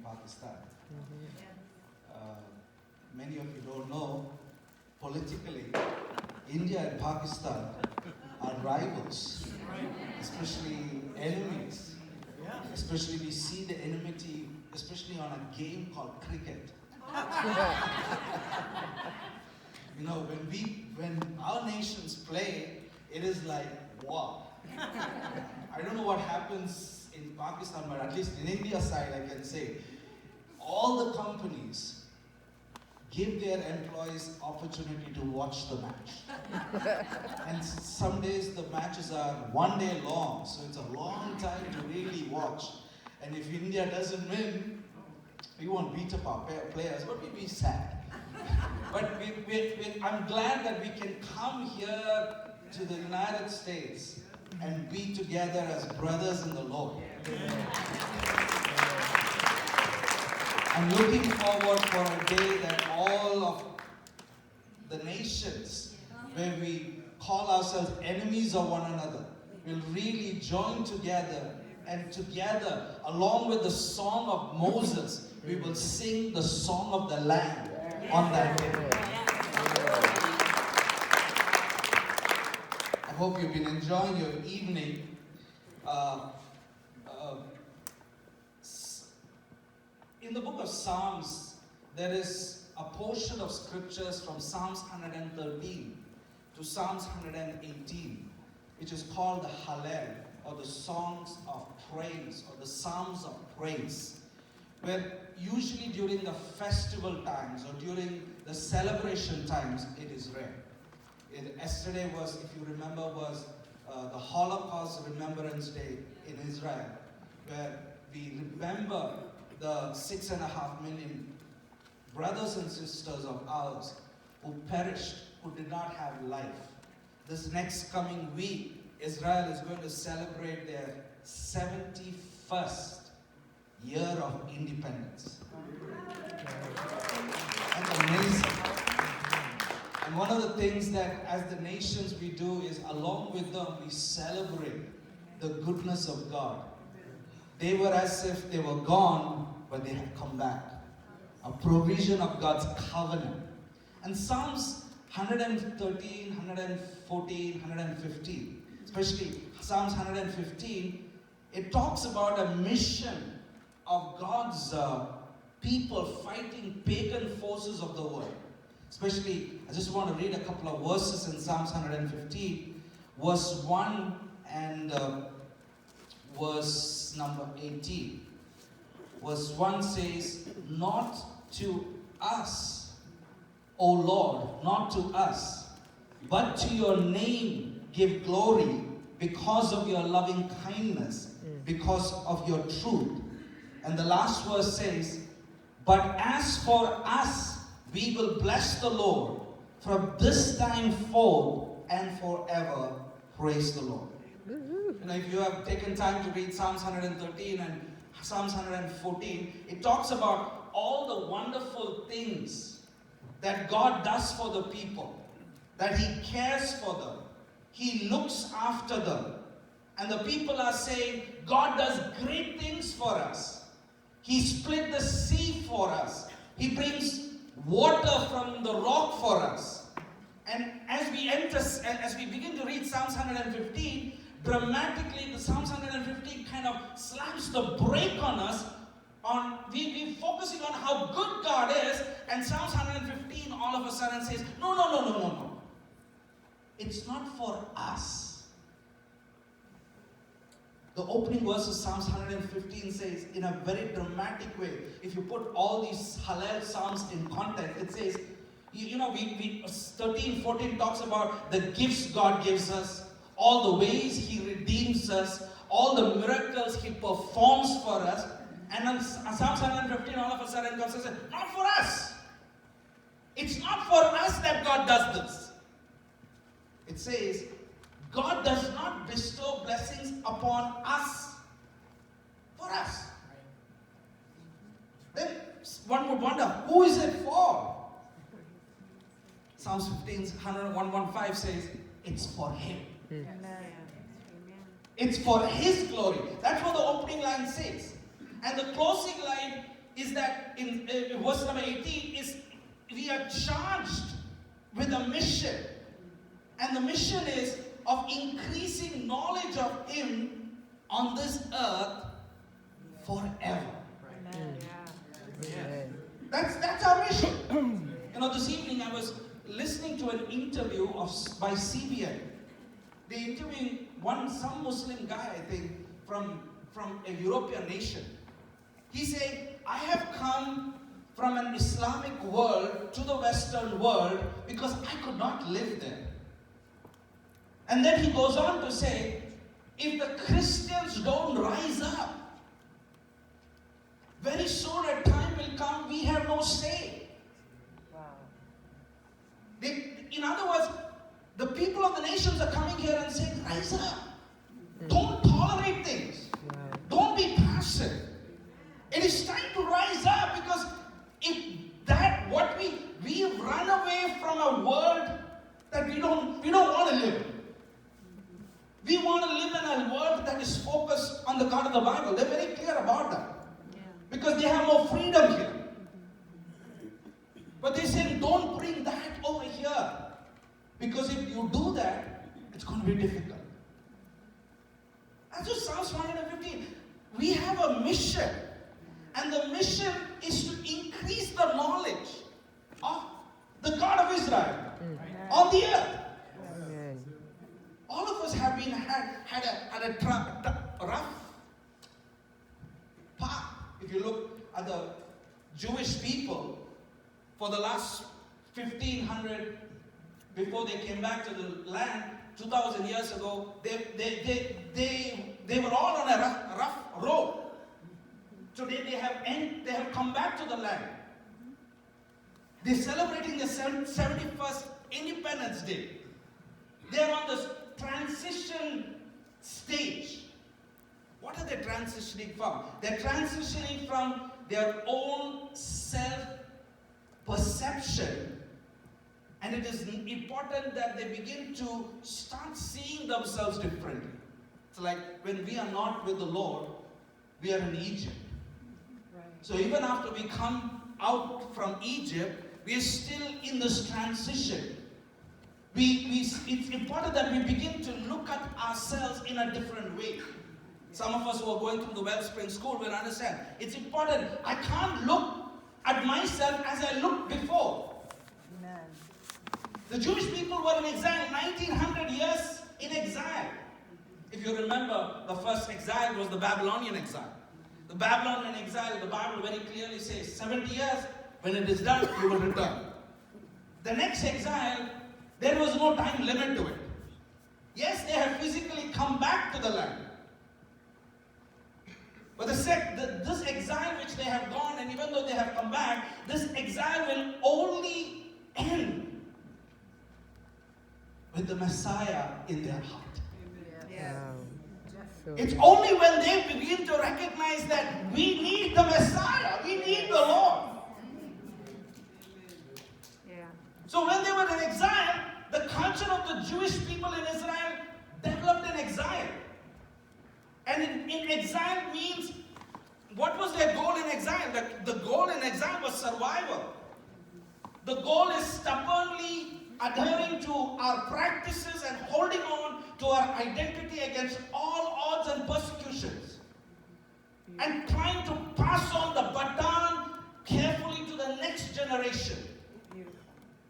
Pakistan. Many of you don't know, politically, India and Pakistan are rivals, especially enemies. Especially we see the enmity, especially on a game called cricket. You know, when our nations play, it is like, wow. I don't know what happens in Pakistan, but at least in India side, I can say, all the companies give their employees opportunity to watch the match. And some days the matches are 1 day long, so it's a long time to really watch. And if India doesn't win, we won't beat up our players, but we'll be sad. But I'm glad that we can come here to the United States and be together as brothers in the Lord. I'm looking forward for a day that all of the nations, where we call ourselves enemies of one another, will really join together, and together, along with the song of Moses, we will sing the song of the Lamb on that day. I hope you've been enjoying your evening. In the book of Psalms, there is a portion of scriptures from Psalms 113 to Psalms 118, which is called the Hallel, or the songs of praise, or the psalms of praise, where usually during the festival times or during the celebration times it is read. Yesterday was, if you remember, was the Holocaust Remembrance Day in Israel, where we remember the 6.5 million brothers and sisters of ours who perished, who did not have life. This next coming week, Israel is going to celebrate their 71st year of independence. That's amazing. And one of the things that as the nations we do is, along with them, we celebrate the goodness of God. They were as if they were gone, but they have come back. A provision of God's covenant. And Psalms 113, 114, 115, especially Psalms 115, it talks about a mission of God's people fighting pagan forces of the world. Especially, I just want to read a couple of verses in Psalms 115, verse 1 and verse number 18. Verse 1 says, "Not to us, O Lord, not to us, but to your name give glory because of your loving kindness, because of your truth." And the last verse says, "But as for us, we will bless the Lord from this time forth and forever. Praise the Lord." You know, if you have taken time to read Psalms 113 and Psalms 114, it talks about all the wonderful things that God does for the people, that He cares for them, He looks after them. And the people are saying, God does great things for us. He split the sea for us. He brings water from the rock for us. And as we begin to read Psalms 115, dramatically the Psalms 115 kind of slaps the brake on us. We're focusing on how good God is, and Psalms 115 all of a sudden says, no. It's not for us. The opening verse of Psalms 115 says, in a very dramatic way, if you put all these Hallel Psalms in context, it says, we 13, 14 talks about the gifts God gives us, all the ways He redeems us, all the miracles He performs for us. And on Psalms 115, all of a sudden God says, not for us. It's not for us that God does this. It says, God does not bestow blessings upon us, for us. Then one would wonder, who is it for? Psalms 115 says, it's for Him. It's for His glory. That's what the opening line says. And the closing line is that in verse number 18 is we are charged with a mission. And the mission is of increasing knowledge of Him on this earth forever. Amen. Yeah. That's our mission. This evening I was listening to an interview by CBN. They interviewing some Muslim guy, I think, from a European nation. He said, I have come from an Islamic world to the Western world because I could not live there. And then he goes on to say, if the Christians don't rise up, very soon a time will come we have no say. Wow. In other words, the people of the nations are coming here and saying, rise up. Don't tolerate things. Don't be passive. It is time to rise up, because we have run away from a world that we don't want to live in. We want to live in a world that is focused on the God of the Bible. They're very clear about that. Yeah. Because they have more freedom here. But they say, don't bring that over here. Because if you do that, it's going to be difficult. That's just Psalms 115. We have a mission. And the mission is to increase the knowledge of the God of Israel on the earth. Amen. All of us have had a rough path. If you look at the Jewish people, for the last 1500, before they came back to the land, 2,000 years ago, they were all on a rough road. Today they have come back to the land. They're celebrating the 71st Independence Day. They're on this transition stage. What are they transitioning from? They're transitioning from their own self-perception. And it is important that they begin to start seeing themselves differently. It's like when we are not with the Lord, we are in Egypt. Right. So even after we come out from Egypt, we are still in this transition. It's important that we begin to look at ourselves in a different way. Some of us who are going through the Wellspring school will understand. It's important. I can't look at myself as I looked before. Amen. The Jewish people were in exile, 1900 years in exile. If you remember, the first exile was the Babylonian exile. The Babylonian exile, the Bible very clearly says, 70 years, when it is done, you will return. The next exile, there was no time limit to it. Yes, they have physically come back to the land. But this exile which they have gone, and even though they have come back, this exile will only end with the Messiah in their heart. Yeah. So It's only when they begin to recognize that we need the Messiah, we need the Lord. Yeah. So when they were in exile, the culture of the Jewish people in Israel developed in exile. And in exile means, what was their goal in exile? The goal in exile was survival. The goal is stubbornly adhering to our practices and holding on to our identity against all odds and persecutions. And trying to pass on the baton carefully to the next generation. Beautiful.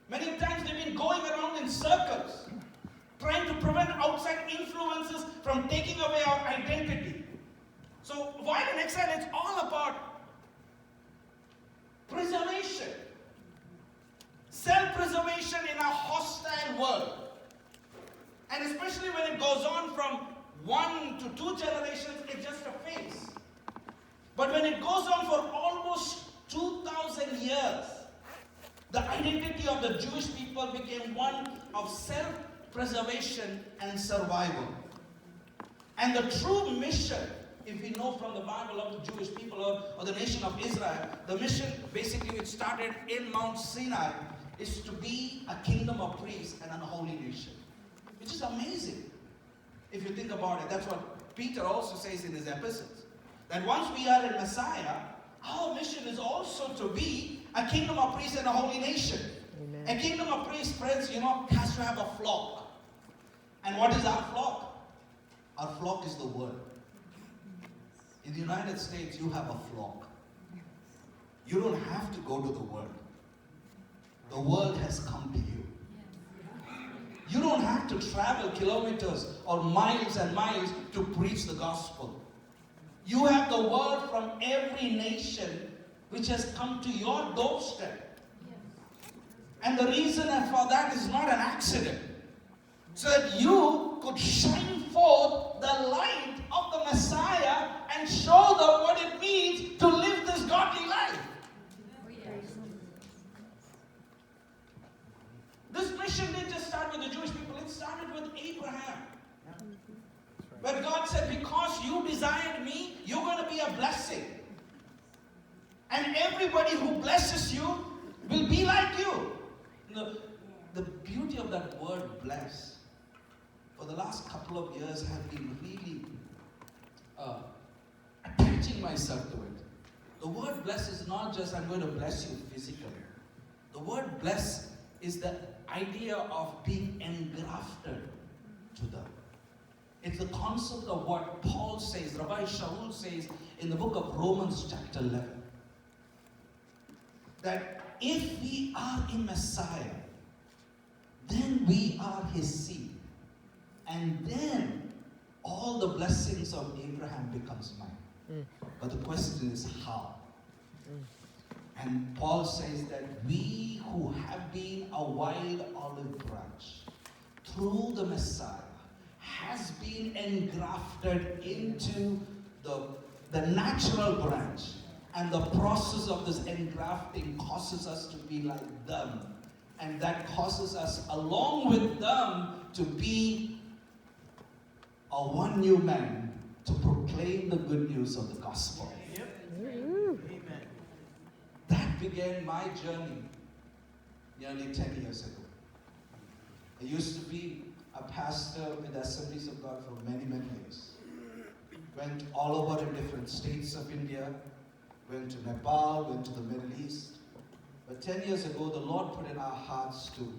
Many times they've been going around in circles, trying to prevent outside influences from taking away our identity. So while in exile, it's all about preservation. Self-preservation in a hostile world. And especially when it goes on from 1 to 2 generations, it's just a phase. But when it goes on for almost 2,000 years, the identity of the Jewish people became one of self-preservation and survival. And the true mission, if we know from the Bible of the Jewish people or the nation of Israel, the mission basically which started in Mount Sinai is to be a kingdom of priests and an holy nation. Which is amazing. If you think about it, that's what Peter also says in his epistles. That once we are in Messiah, our mission is also to be a kingdom of priests and a holy nation. Amen. A kingdom of priests, friends, has to have a flock. And what is our flock? Our flock is the word. In the United States, you have a flock. You don't have to go to the word. The word has come to you. You don't have to travel kilometers or miles and miles to preach the gospel. You have the word from every nation which has come to your doorstep. And the reason for that is not an accident. So that you could shine forth the light of the Messiah and show them what it means to live this godly life. This mission didn't just start with the Jewish people, it started with Abraham. Where God said, because you desired me, you're going to be a blessing. And everybody who blesses you will be like you. The beauty of that word bless, for the last couple of years, have been really attaching myself to it. The word bless is not just I'm going to bless you physically. The word bless is the idea of being engrafted to them. It's the concept of what Paul says, Rabbi Shaul says in the book of Romans chapter 11. That if we are in Messiah, then we are his seed. And then all the blessings of Abraham becomes mine. But the question is how? And Paul says that we who have been a wild olive branch through the Messiah has been engrafted into the natural branch. And the process of this engrafting causes us to be like them. And that causes us, along with them, to be a one new man to proclaim the good news of the gospel. Amen. That began my journey nearly 10 years ago. I used to be a pastor with the Assemblies of God for many, many years. Went all over in different states of India, went to Nepal, went to the Middle East. But 10 years ago, the Lord put in our hearts to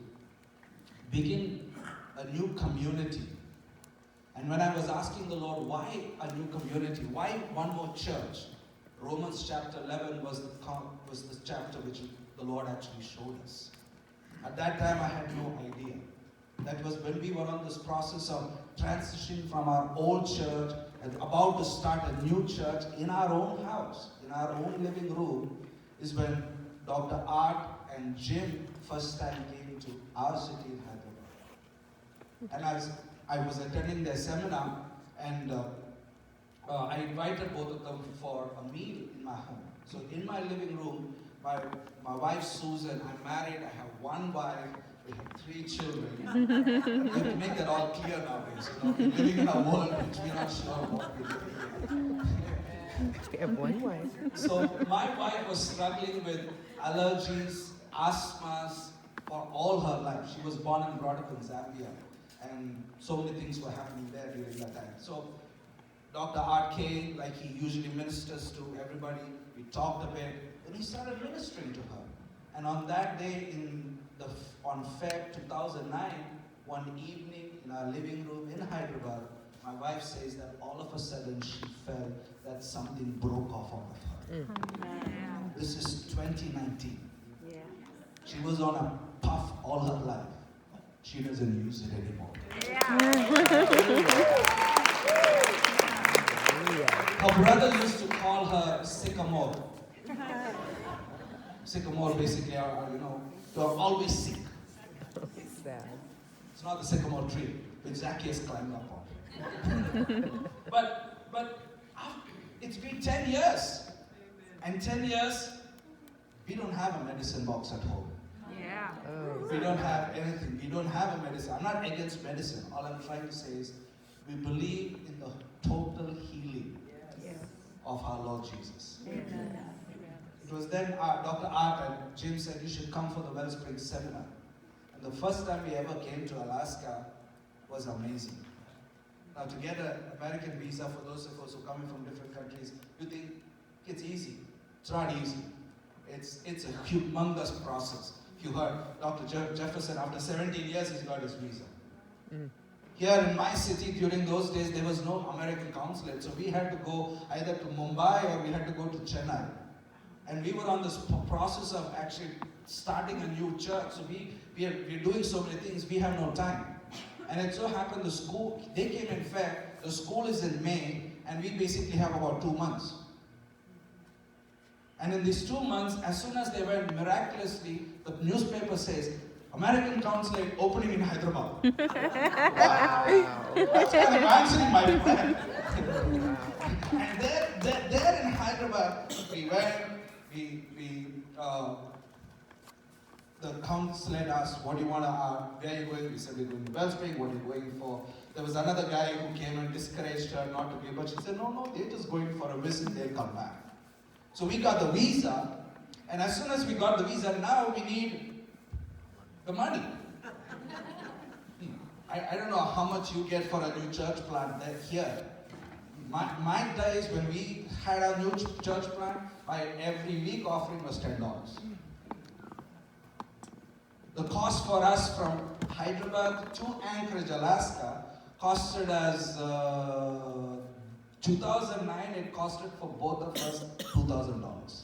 begin a new community. And when I was asking the Lord, why a new community? Why one more church? Romans chapter 11 was the chapter which the Lord actually showed us. At that time, I had no idea. That was when we were on this process of transitioning from our old church and about to start a new church in our own house, in our own living room, is when Dr. Art and Jim first time came to our city in Hyderabad. And as I was attending their seminar, and I invited both of them for a meal in my home. So in my living room, my wife Susan, I'm married, I have one wife, we have 3 children. You have to make that all clear nowadays. We're living in a world which we're not sure what we're living in. We have one wife. So my wife was struggling with allergies, asthmas for all her life. She was born and brought up in Zambia, and so many things were happening there during that time. So Dr. Art came, like he usually ministers to everybody. We talked a bit, then he started ministering to her. And on that day, on Feb 2009, one evening in our living room in Hyderabad, my wife says that all of a sudden she felt that something broke off out of her. This is 2019. Yeah. She was on a puff all her life. She doesn't use it anymore. Her brother used to call her sycamore. Sycamore basically are, you're always sick. Sad. It's not the sycamore tree, which Zacchaeus climbed up on. But it's been 10 years. And 10 years, we don't have a medicine box at home. Yeah. Oh. We don't have anything. We don't have a medicine. I'm not against medicine. All I'm trying to say is we believe in the total healing of our Lord Jesus. Amen. It was then Dr. Art and Jim said you should come for the Wellspring seminar. And the first time we ever came to Alaska was amazing. Now to get an American visa for those of us who are coming from different countries, you think it's easy. It's not easy. It's a humongous process. If you heard Dr. Jefferson, after 17 years, he's got his visa. Here in my city, during those days, there was no American consulate. So we had to go either to Mumbai or we had to go to Chennai. And we were on this process of actually starting a new church. So we're doing so many things, we have no time. And it so happened the school, they came in Feb, the school is in May, and we basically have about 2 months. And in these 2 months, as soon as they went, miraculously, the newspaper says, American consulate opening in Hyderabad. Wow. That's kind of answering my friend. And there in Hyderabad, we went, the consulate asked, what do you want to, where are you going? We said, we're going to Wellspring, what are you going for? There was another guy who came and discouraged her not to give, but she said, no, they're just going for a visit, they'll come back. So we got the visa, and as soon as we got the visa, now we need the money. I don't know how much you get for a new church plant here. My days when we had our new church plant, my every week offering was $10. The cost for us from Hyderabad to Anchorage, Alaska, costed us 2009. It costed for both of us $2,000.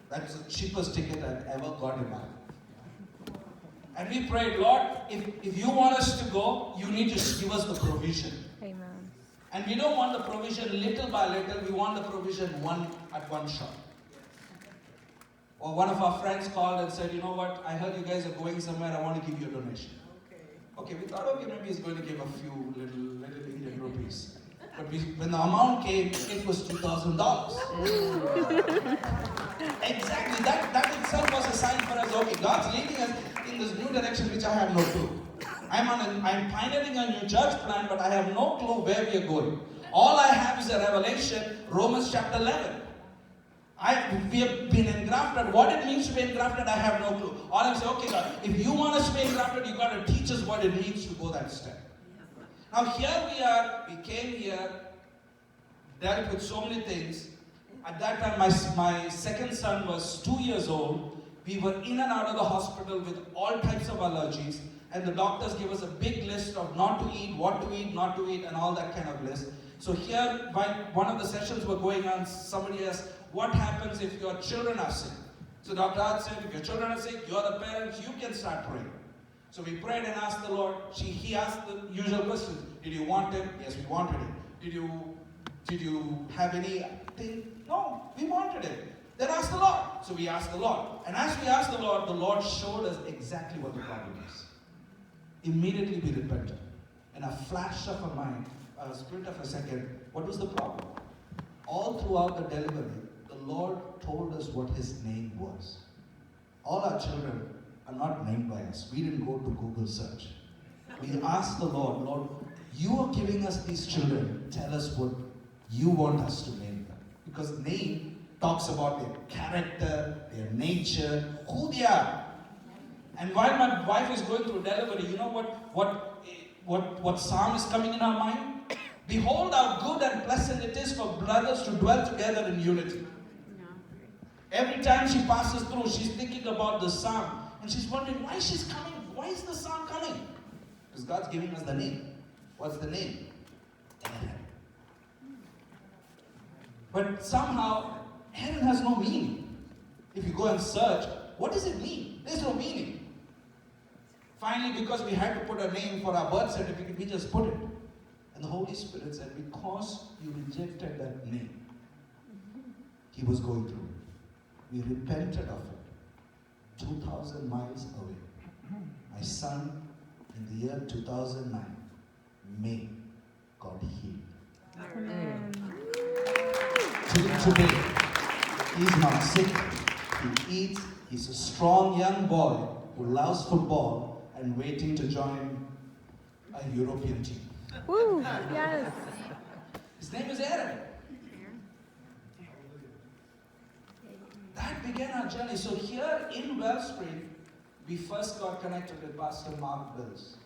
That's the cheapest ticket I've ever got in my life. And we prayed, Lord, if you want us to go, you need to give us the provision. Amen. And we don't want the provision little by little, we want the provision one shot. Or one of our friends called and said, you know what, I heard you guys are going somewhere, I want to give you a donation. Okay, we thought, okay, maybe he's going to give a few little Indian rupees. But when the amount came, it was $2,000. Exactly, that itself was a sign for us, okay, God's leading us in this new direction which I have no clue. I'm pioneering a new church plan, but I have no clue where we are going. All I have is a revelation, Romans chapter 11. We have been engrafted. What it means to be engrafted, I have no clue. All I'm saying, okay, God, if you want us to be engrafted, you've got to teach us what it means to go that step. Now here we are, we came here, dealt with so many things. At that time, my second son was 2 years old. We were in and out of the hospital with all types of allergies. And the doctors gave us a big list of not to eat, what to eat, not to eat, and all that kind of list. So here, while one of the sessions were going on, somebody asked, what happens if your children are sick? So Dr. Art said, if your children are sick, you're the parents, you can start praying. So we prayed and asked the Lord. He asked the usual questions. Did you want it? Yes, we wanted it. Did you have anything? No, we wanted it. Then ask the Lord. So we asked the Lord. And as we asked the Lord showed us exactly what the problem is. Immediately we repented. In a flash of a mind, a split of a second, what was the problem? All throughout the delivery, the Lord told us what His name was. All our children are not named by us. We didn't go to Google search. We asked the Lord, you are giving us these children. Tell us what you want us to name them. Because name talks about their character, their nature, who they are. And while my wife is going through delivery, you know what psalm is coming in our mind? Behold how good and pleasant it is for brothers to dwell together in unity. Every time she passes through, she's thinking about the psalm. And she's wondering why she's coming. Why is the psalm coming? Because God's giving us the name. What's the name? Aaron. But somehow, Aaron has no meaning. If you go and search, what does it mean? There's no meaning. Finally, because we had to put a name for our birth certificate, we just put it. And the Holy Spirit said, because you rejected that name, He was going through it. We repented of it. 2,000 miles away. My son, in the year 2009, May, got healed. Today, he's not sick. He eats. He's a strong young boy who loves football and waiting to join a European team. Woo! Yes. His name is Aaron. That began our journey. So here in Wellspring, we first got connected with Pastor Mark Bills.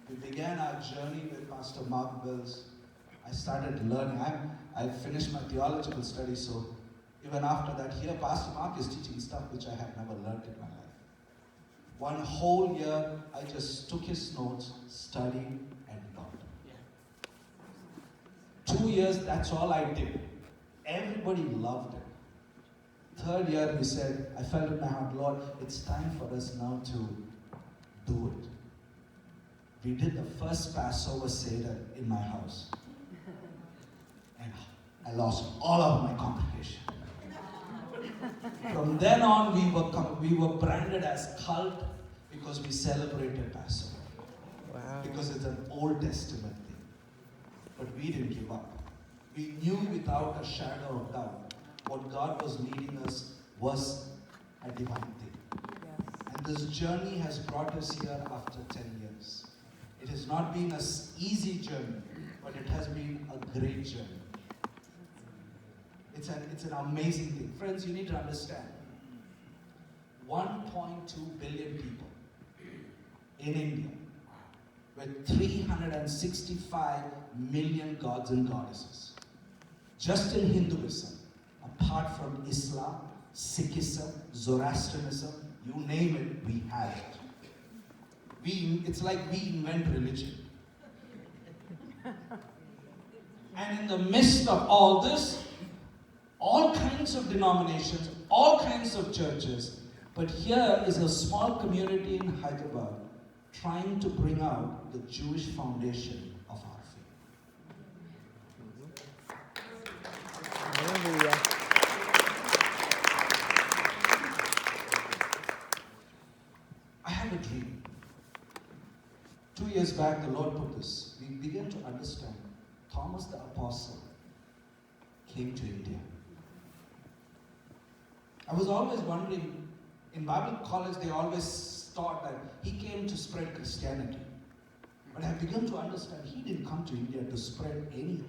We began our journey with Pastor Mark Bills. I started learning. I finished my theological studies, so even after that, here Pastor Mark is teaching stuff which I had never learned in my life. One whole year, I just took his notes, studied, and taught. 2 years, that's all I did. Everybody loved it. Third year, he said, I felt in my heart, Lord, it's time for us now to do it. We did the first Passover Seder in my house. And I lost all of my congregation. From then on, we were branded as cult because we celebrated Passover. Wow. Because it's an Old Testament thing. But we didn't give up. We knew without a shadow of doubt what God was leading us was a divine thing. Yes. And this journey has brought us here after 10 years. It has not been an easy journey, but it has been a great journey. It's an amazing thing. Friends, you need to understand. 1.2 billion people in India with 365 million gods and goddesses. Just in Hinduism, apart from Islam, Sikhism, Zoroastrianism, you name it, we have it. It's like we invent religion. And in the midst of all this, all kinds of denominations, all kinds of churches, but here is a small community in Hyderabad trying to bring out the Jewish foundation of our faith. Hallelujah. I had a dream. 2 years back, the Lord put this. We began to understand Thomas the Apostle came to India. I was always wondering, in Bible college, they always taught that he came to spread Christianity. But I began to understand he didn't come to India to spread any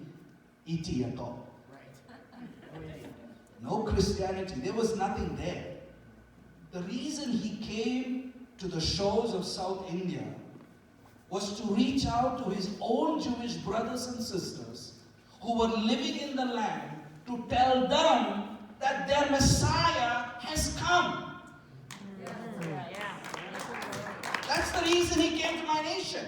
ET at all. No Christianity. There was nothing there. The reason he came to the shores of South India was to reach out to his own Jewish brothers and sisters who were living in the land to tell them that their Messiah has come. That's the reason he came to my nation.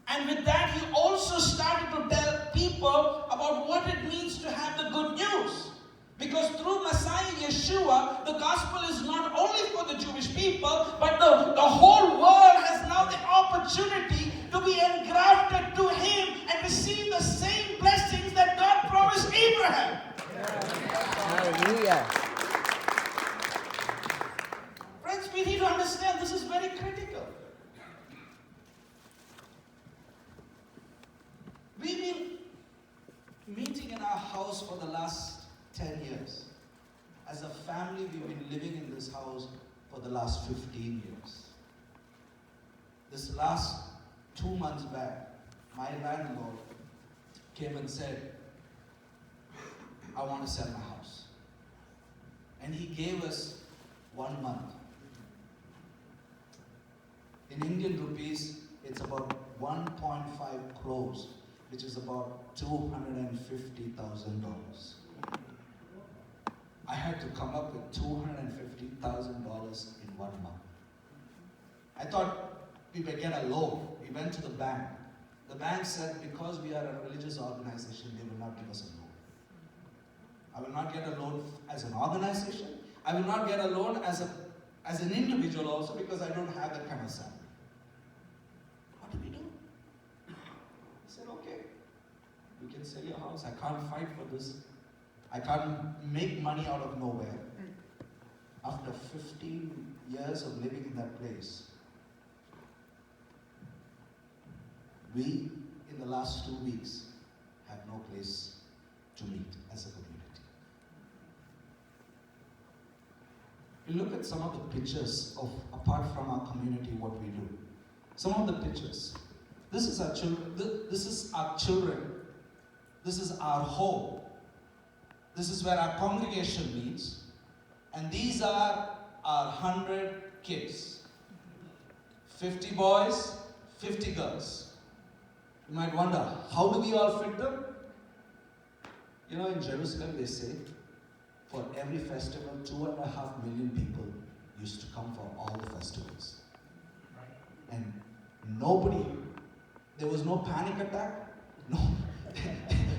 And with that, he also started to tell people about what it means to have the good news. Because through Messiah Yeshua, the gospel is not only for the Jewish people, but the whole world has now the opportunity to be engrafted to him and receive the same blessings that God promised Abraham. Hallelujah. Friends, we need to understand this is very critical. We've been meeting in our house for the last 10 years. As a family, we've been living in this house for the last 15 years. This last 2 months back, my landlord came and said, I want to sell my house. And he gave us 1 month. In Indian rupees, it's about 1.5 crores, which is about $250,000. I had to come up with $250,000 in 1 month. I thought we would get a loan. We went to the bank. The bank said, because we are a religious organization, they will not give us a loan. I will not get a loan as an organization. I will not get a loan as an individual also, because I don't have that kind of salary. What do we do? I said, okay, you can sell your house. I can't fight for this. I can't make money out of nowhere. After 15 years of living in that place, we, in the last 2 weeks, have no place to meet as a community. We look at some of the pictures of, apart from our community, what we do. Some of the pictures. This is our children. This is our children. This is our home. This is where our congregation meets. And these are our 100 kids. 50 boys, 50 girls. You might wonder, how do we all fit them? You know, in Jerusalem they say, for every festival, 2.5 million people used to come for all the festivals. And nobody, there was no panic attack. No.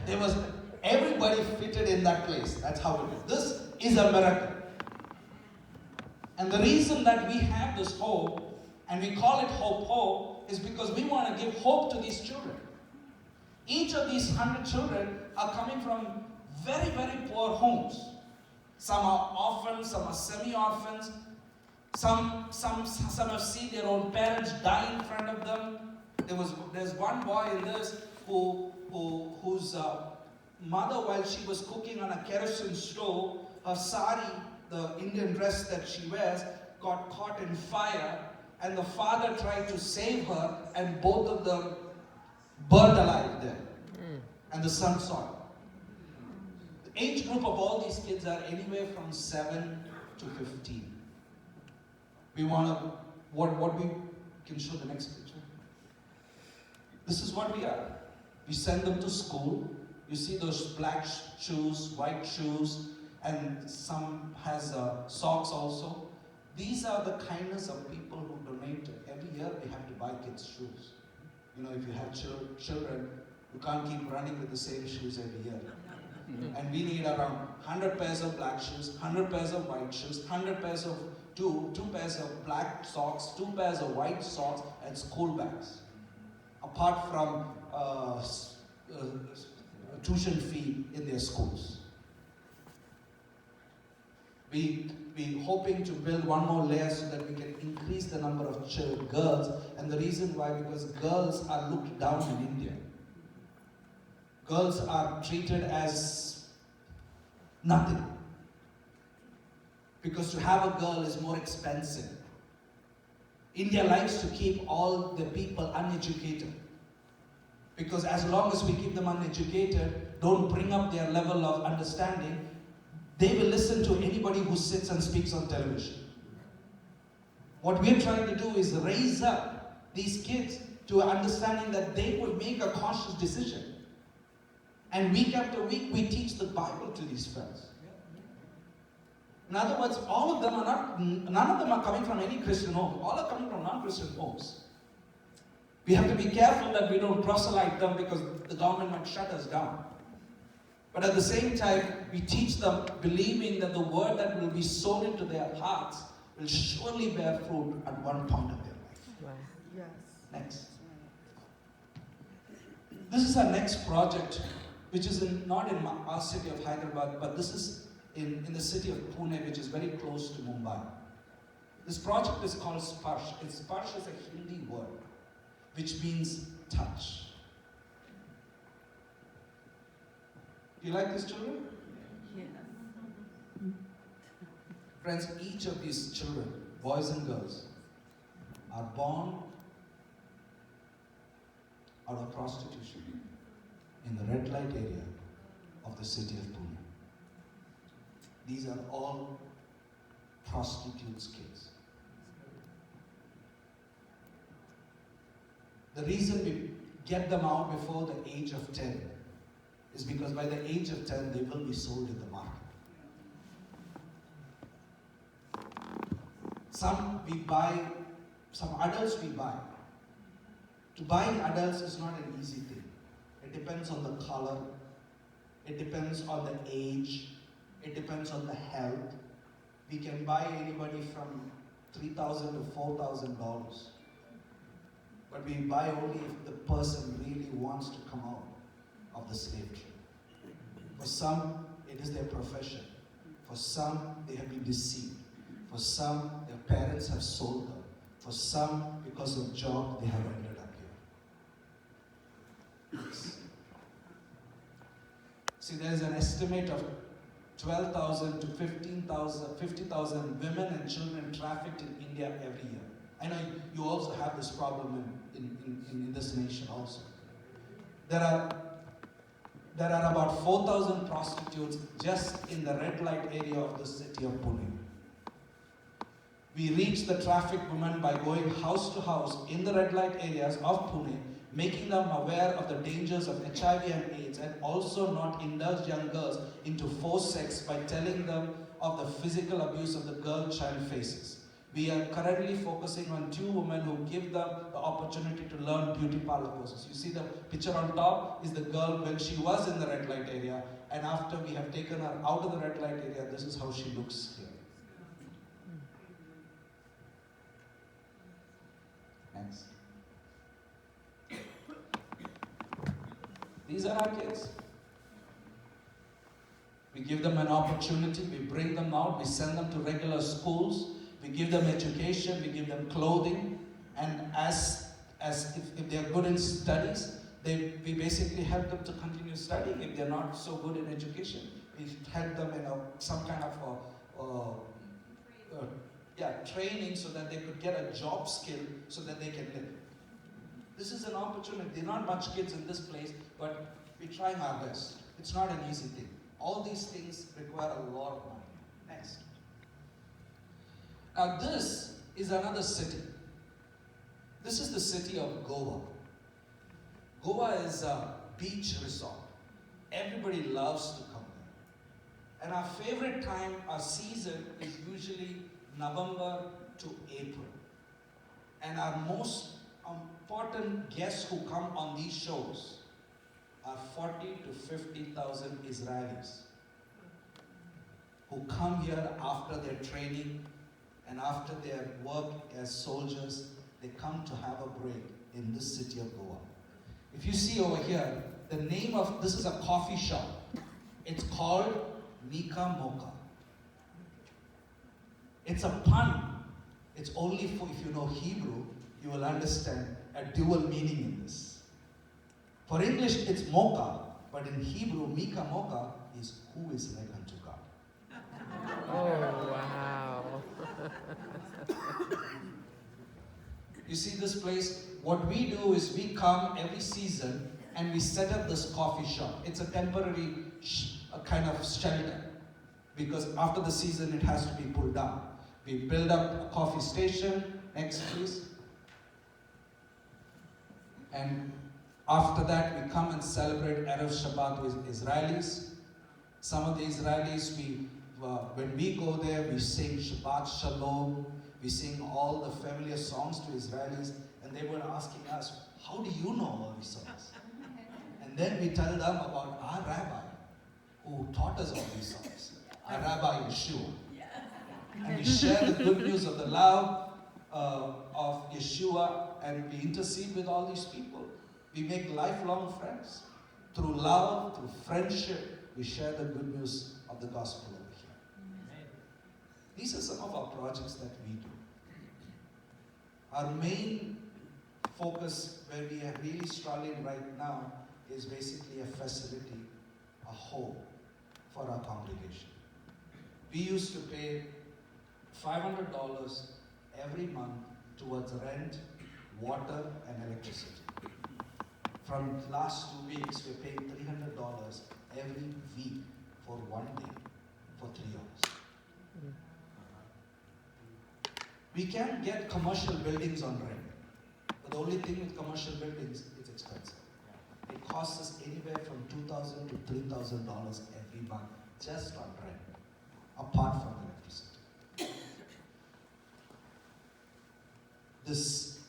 There was, everybody fitted in that place. That's how it is. This is a miracle. And the reason that we have this hope, and we call it hope, is because we want to give hope to these children. Each of these 100 children are coming from very, very poor homes. Some are orphans, some are semi-orphans. Some have seen their own parents die in front of them. There's one boy in this whose mother, while she was cooking on a kerosene stove, her sari, the Indian dress that she wears, got caught in fire, and the father tried to save her, and both of them burned alive there. And the son saw it. The age group of all these kids are anywhere from 7 to 15. We want to, what we can show the next picture. This is what we are. We send them to school. You see those black shoes, white shoes, and some has socks also. These are the kindness of people who donate. Every year we have to buy kids shoes. You know, if you have children, you can't keep running with the same shoes every year. And we need around 100 pairs of black shoes, 100 pairs of white shoes, 100 pairs of two pairs of black socks, 2 pairs of white socks, and school bags. Apart from tuition fee in their schools. We hoping to build one more layer so that we can increase the number of girls. And the reason why, because girls are looked down in India. Girls are treated as nothing. Because to have a girl is more expensive. India likes to keep all the people uneducated. Because as long as we keep them uneducated, don't bring up their level of understanding, they will listen to anybody who sits and speaks on television. What we're trying to do is raise up these kids to understanding that they will make a conscious decision. And week after week, we teach the Bible to these fellows. In other words, all of them are not, none of them are coming from any Christian home. All are coming from non-Christian homes. We have to be careful that we don't proselyte them because the government might shut us down. But at the same time, we teach them believing that the word that will be sown into their hearts will surely bear fruit at one point of their life. Wow. Yes. Next. This is our next project, which is not in our city of Hyderabad, but this is in the city of Pune, which is very close to Mumbai. This project is called Sparsh. Sparsh is a Hindi word, which means touch. Do you like these children? Yes. Friends, each of these children, boys and girls, are born out of prostitution in the red light area of the city of Pune. These are all prostitutes' kids. The reason we get them out before the age of 10 is because by the age of 10 they will be sold in the market. Some we buy, some adults we buy. To buy adults is not an easy thing. It depends on the color, it depends on the age, it depends on the health. We can buy anybody from $3,000 to $4,000. But we buy only if the person really wants to come out of the slave trade. For some, it is their profession. For some, they have been deceived. For some, their parents have sold them. For some, because of job, they have ended up here. Yes. See, there is an estimate of 12,000 to 50,000 women and children trafficked in India every year. I know you also have this problem in this nation also. There are about 4,000 prostitutes just in the red light area of the city of Pune. We reach the trafficked women by going house to house in the red light areas of Pune, making them aware of the dangers of HIV and AIDS, and also not indulge young girls into forced sex by telling them of the physical abuse of the girl child faces. We are currently focusing on 2 women who give them the opportunity to learn beauty parlor courses. You see the picture on top is the girl when she was in the red light area, and after we have taken her out of the red light area, this is how she looks here. Next. These are our kids. We give them an opportunity, we bring them out, we send them to regular schools, we give them education, we give them clothing, and as if they are good in studies, we basically help them to continue studying. If they're not so good in education, we help them in some kind of training so that they could get a job skill so that they can live. This is an opportunity. There are not much kids in this place, but we're trying our best. It's not an easy thing. All these things require a lot of money. Next. Now this is another city. This is the city of Goa. Goa is a beach resort. Everybody loves to come there. And our favorite time, our season, is usually November to April. And our most important guests who come on these shows are 40 to 50,000 Israelis who come here after their training and after their work as soldiers. They come to have a break in this city of Goa. If you see over here, the name of this is a coffee shop. It's called Mika Mocha. It's a pun. It's only for, if you know Hebrew, you will understand a dual meaning in this. For English, it's mocha, but in Hebrew, Mika Mocha is who is like unto God. Oh, wow. You see this place? What we do is we come every season and we set up this coffee shop. It's a temporary kind of shelter because after the season it has to be pulled down. We build up a coffee station. Next, please. And after that, we come and celebrate Erev Shabbat with Israelis. Some of the Israelis, when we go there, we sing Shabbat Shalom. We sing all the familiar songs to Israelis. And they were asking us, how do you know all these songs? And then we tell them about our rabbi who taught us all these songs. Our Rabbi Yeshua. And we share the good news of the love of Yeshua, and we intercede with all these people. We make lifelong friends. Through love, through friendship, we share the good news of the gospel over here. Amen. These are some of our projects that we do. Our main focus, where we are really struggling right now, is basically a facility, a home for our congregation. We used to pay $500 every month towards rent, water, and electricity. From the last 2 weeks, we're paying $300 every week for 1 day, for 3 hours. We can get commercial buildings on rent, but the only thing with commercial buildings, it's expensive. It costs us anywhere from $2,000 to $3,000 every month just on rent, apart from electricity. This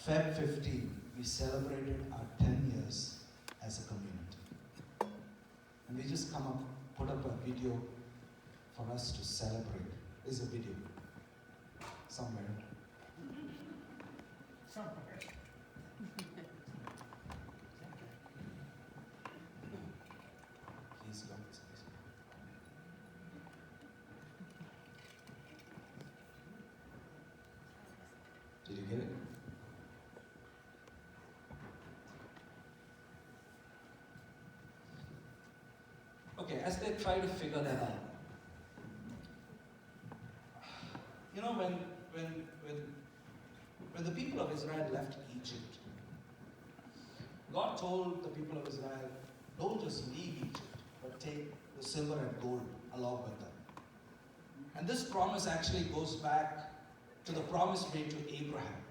Feb 15, we celebrated our 10 years as a community. And we just put up a video for us to celebrate. There's a video somewhere. He's got this. Did you get it? Okay, as they try to figure that out, you know, when the people of Israel left Egypt, God told the people of Israel, don't just leave Egypt, but take the silver and gold along with them. And this promise actually goes back to the promise made to Abraham.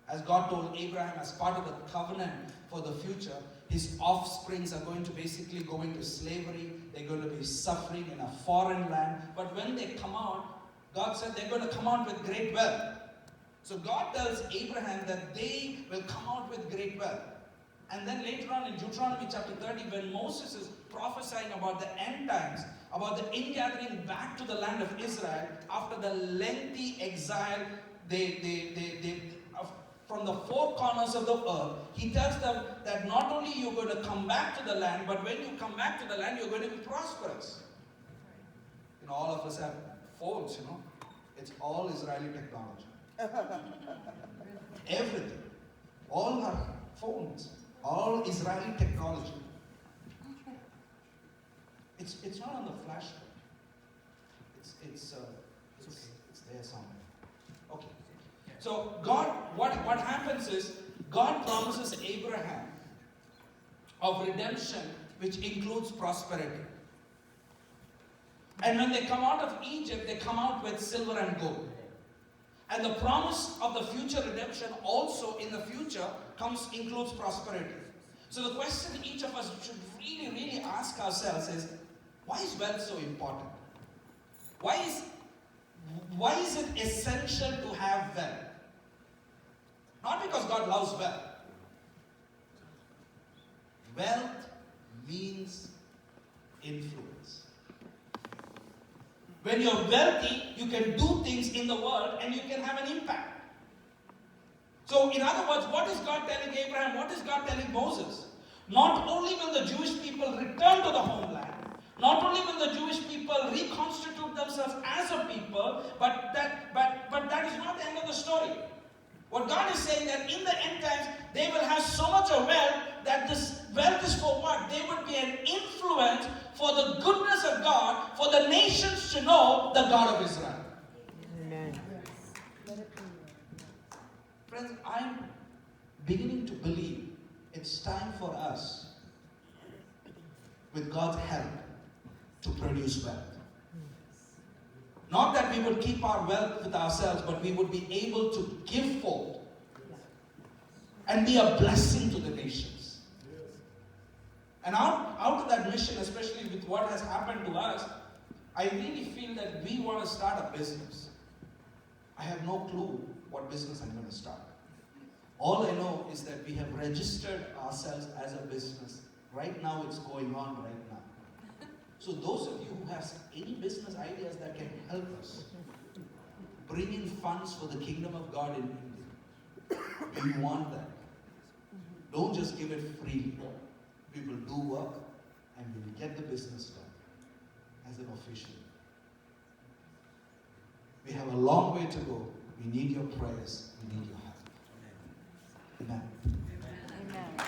As God told Abraham, as part of the covenant for the future, his offsprings are going to basically go into slavery. They're going to be suffering in a foreign land. But when they come out, God said they're going to come out with great wealth. So God tells Abraham that they will come out with great wealth. And then later on in Deuteronomy chapter 30, when Moses is prophesying about the end times, about the ingathering back to the land of Israel after the lengthy exile from the four corners of the earth, he tells them that not only you're going to come back to the land, but when you come back to the land, you're going to be prosperous. You know, all of us have phones, you know. It's all Israeli technology. Everything. All our phones. All Israeli technology. It's not on the flash drive. It's there somewhere. Okay. So God, what happens is God promises Abraham of redemption, which includes prosperity. And when they come out of Egypt, they come out with silver and gold. And the promise of the future redemption also in the future includes prosperity. So the question each of us should really, really ask ourselves is, why is wealth so important? Why is it essential to have wealth? Not because God loves wealth. Wealth means influence. When you're wealthy, you can do things in the world and you can have an impact. So, in other words, what is God telling Abraham? What is God telling Moses? Not only will the Jewish people return to the homeland, not only will the Jewish people reconstitute themselves as a people, but that is not the end of the story. What God is saying that in the end times, they will have so much of wealth that this wealth is for what? They would be an influence for the goodness of God, for the nations to know the God of Israel. Amen. Friends, I'm beginning to believe it's time for us, with God's help, to produce wealth. Not that we would keep our wealth with ourselves, but we would be able to give forth and be a blessing to the nations. And out of that mission, especially with what has happened to us, I really feel that we want to start a business. I have no clue what business I'm going to start. All I know is that we have registered ourselves as a business. Right now, it's going on right now. So those of you who have any business ideas that can help us bring in funds for the kingdom of God in India, we want that. Don't just give it freely. We will do work and we will get the business done as an official. We have a long way to go. We need your prayers. We need your help. Amen. Amen.